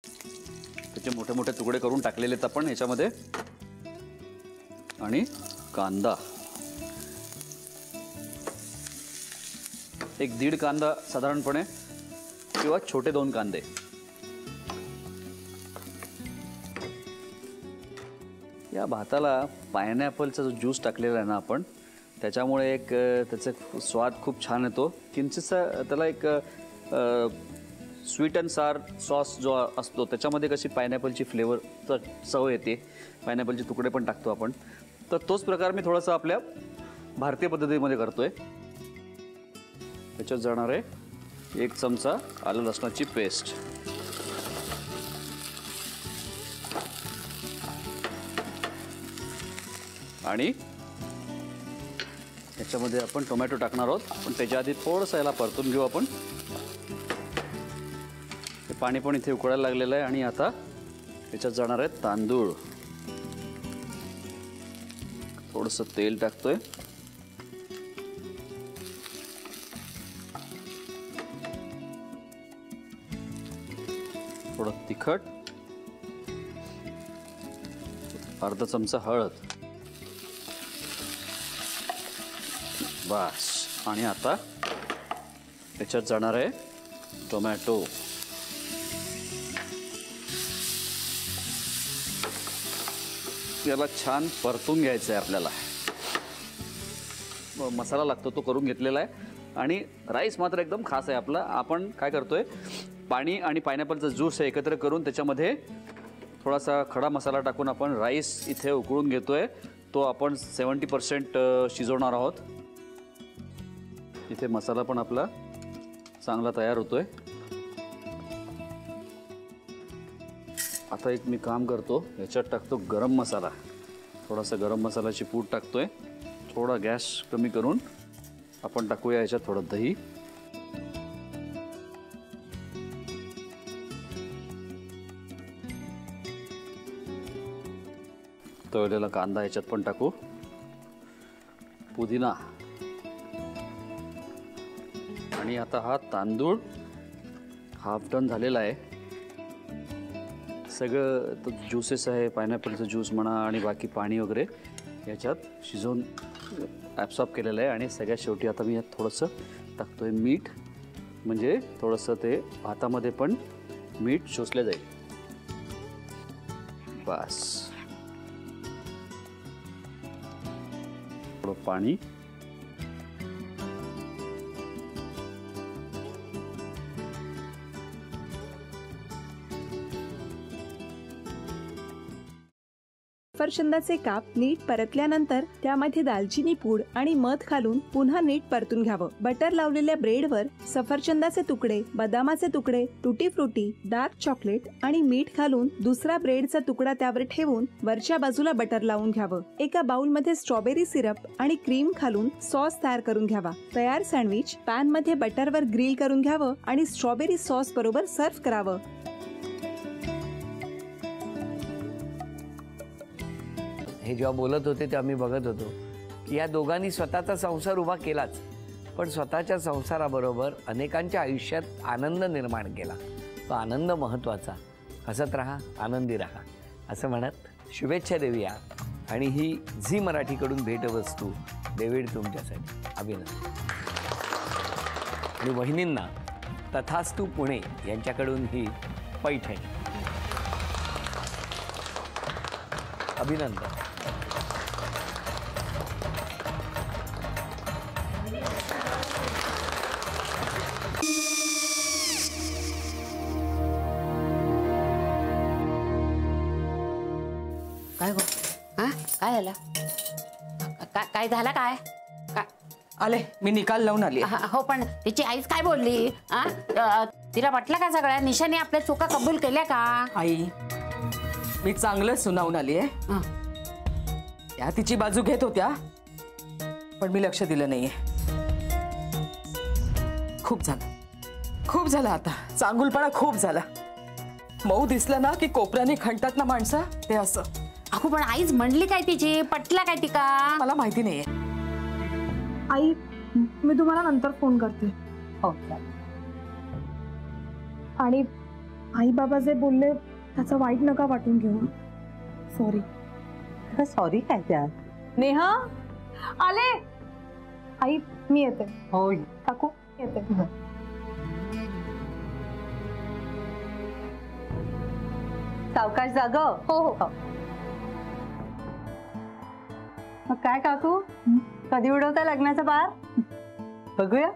त्याचे मोठे मोठे तुकडे करून टाकलेले आहेत आपण याच्यामध्ये. आणि कांदा, एक 1.5 कांदा साधारणपणे, किंवा छोटे 2 कांदे. या भाताला पायनॅपलचा जो ज्यूस टाकलेला आहे ना आपण, त्याच्यामुळे एक त्याचा स्वाद खूप छान येतो. किंचितसा त्याला एक स्वीट अँड सार सॉस जो असतो त्याच्यामध्ये कशी पायनॅपलची फ्लेवर चव येते. पायनॅपलचे तुकडे पण टाकतो आपण. तर तोच प्रकार मी थोडासा आपल्या भारतीय पद्धतीमध्ये करतोय. त्याच्यात जाणार आहे 1 चमचा आलं लसणाची पेस्ट, आणि याच्यामध्ये आपण टोमॅटो टाकणार आहोत. पण त्याच्या आधी थोडंसं याला परतून घेऊ आपण. हे पाणी पण इथे उकळायला लागलेलं आहे. आणि आता याच्यात जाणार आहे तांदूळ. थोडंसं तेल टाकतोय, थोडं तिखट, अर्धा चमचा हळद, बस. आणि आता याच्यात जाणार आहे टोमॅटो. याला छान परतून घ्यायचं आहे आपल्याला. मसाला लागतो तो करून घेतलेला आहे. आणि राईस मात्र एकदम खास आहे आपला. आपण काय करतोय, पाणी आणि पायनॅपलचा ज्यूस एकत्र करून त्याच्यामध्ये थोडासा खडा मसाला टाकून आपण राईस इथे उकळून घेतोय. तो आपण 70% शिजवणार आहोत. इथे मसाला पण आपला चांगला तयार होतोय. आता एक मी काम करतो, याच्यात टाकतो गरम मसाला. थोडासा गरम मसाल्याची पूड टाकतोय. थोडा गॅस कमी करून आपण टाकूया याच्यात थोडं दही, तळलेला कांदा याच्यात पण टाकू, पुदिना. आणि आता हा तांदूळ हाफ डन झालेला आहे. सगळं तो ज्युसेस आहे, पायनॅपलचं ज्यूस म्हणा आणि बाकी पाणी वगैरे याच्यात शिजवून ॲब्सॉर्ब केलेलं आहे. आणि सगळ्यात शेवटी आता मी यात थोडंसं टाकतोय मीठ, म्हणजे थोडंसं ते भातामध्ये पण मीठ शोषलं जाईल. बस. थोडं पाणी, सफरचंदाचे काप नीट परतल्यानंतर त्यामध्ये दालचिनी पूड आणि मध घालून पुन्हा नीट परतून घ्यावं. बटर लावलेल्या ब्रेडवर सफरचंदाचे तुकडे, बदामाचे तुकडे, टुटी फ्रुटी, डार्क चॉकलेट आणि मीठ घालून दुसरा ब्रेडचा तुकडा त्यावर ठेवून वरच्या बाजूला बटर लावून घ्यावं. एका बाउलमध्ये स्ट्रॉबेरी सिरप आणि क्रीम घालून सॉस तयार करून घ्यावा. तयार सँडविच पॅन मध्ये बटरवर ग्रिल करून घ्यावं आणि स्ट्रॉबेरी सॉस बरोबर सर्व्ह करावं. हे जेव्हा बोलत होते तेव्हा मी बघत होतो की या दोघांनी स्वतःचा संसार उभा केलाच, पण स्वतःच्या संसाराबरोबर अनेकांच्या आयुष्यात आनंद निर्माण केला. तो आनंद महत्त्वाचा. हसत राहा, आनंदी राहा असं म्हणत शुभेच्छा देऊया. आणि ही झी मराठीकडून भेटवस्तू डेव्हिड तुमच्यासाठी. अभिनंदन. आणि वहिनींना तथास्तू पुणे यांच्याकडून ही पैठणी. अभिनंदन. काय गो? हा काय झालं? काय झालं? काय आले, मी निकाल लावून आली. हो, पण तिची आईच काय बोलली? तिला वाटलं का सगळ्या निशाने आपल्या चुका कबूल केल्या का? आई, मी चांगलं सुनावून आली आहे. त्या तिची बाजू घेत होत्या, पण मी लक्ष दिलं नाहीये. खूप झालं आता. चांगुलपणा खूप झाला. मऊ दिसलं ना की कोपऱ्याने खणतात ना माणसं, ते असं. अगो, पण आईच म्हणली काय तिची? पटला काय तिका? मला माहिती नाहीये. आई, मी तुम्हाला नंतर फोन करते. हो. आणि आई बाबा जे बोलले त्याचं वाईट नका वाटून घेऊ. सॉरी. सॉरी काय त्यात? नेहा आले. आई मी येते. होय. काकू येते. सावकाश जाग. हो हो. मग काय काकू, कधी उडवता लग्नाचा बार? बघूया.